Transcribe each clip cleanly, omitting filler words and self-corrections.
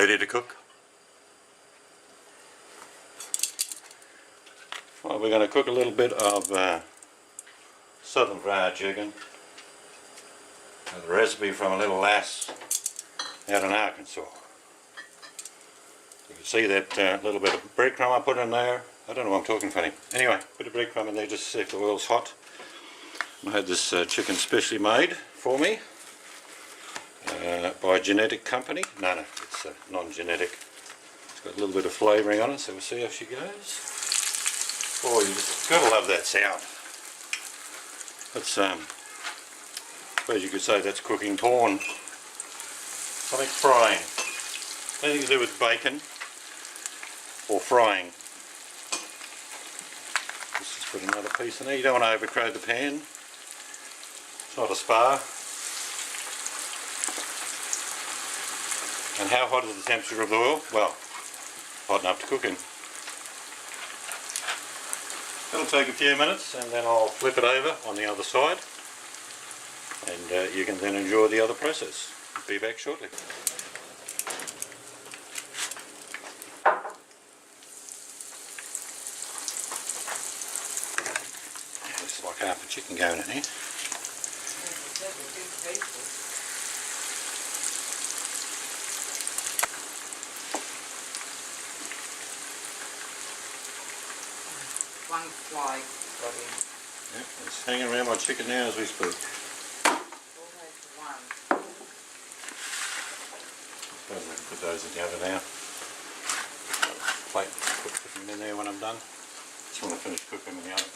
Ready to cook? Well, we're going to cook a little bit of southern fried chicken. The recipe from a little lass out in Arkansas. You can see that little bit of breadcrumb I put in there. I don't know why I'm talking funny. Anyway, put a breadcrumb in there just to see if the oil's hot. I had this chicken specially made for me by a genetic company. No, it's non-genetic. It's got a little bit of flavouring on it, so we'll see how she goes. Oh, you just gotta love that sound. That's I suppose you could say that's cooking corn. Something frying. Anything to do with bacon or frying. Let's just put another piece in there. You don't want to overcrowd the pan. It's not a spa. And how hot is the temperature of the oil? Well, hot enough to cook in. It'll take a few minutes and then I'll flip it over on the other side and you can then enjoy the other process. Be back shortly. This is like half a chicken going in here. One fly got in. Yep, it's hanging around my chicken now as we speak. Almost one. I can put those in the oven now. Plate, put them in there when I'm done. Just want to finish cooking in the oven.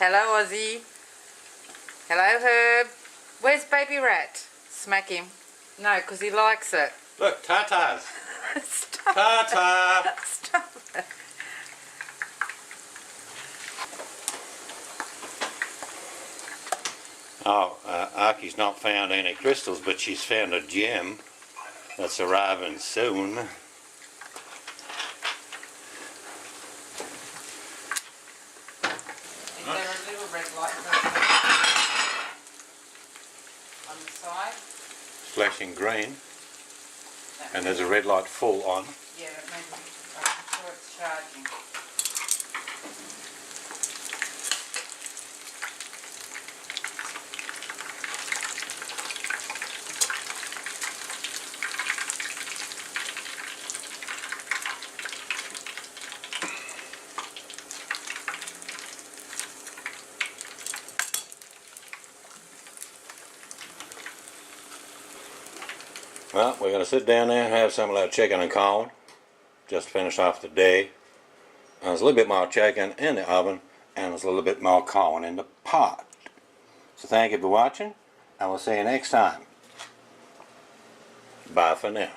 Hello, Aussie. Hello, Herb. Where's baby rat? Smack him. No, because he likes it. Look, tartars. Stop Tartar. it. Stop it. Oh, Aki's not found any crystals, but she's found a gem that's arriving soon. Is there a little red light on the side? Flashing green, and there's a red light full on. Yeah, maybe. I'm sure it's charging. Well, we're going to sit down there and have some of that chicken and corn. Just finished off the day. And there's a little bit more chicken in the oven, and there's a little bit more corn in the pot. So thank you for watching, and we'll see you next time. Bye for now.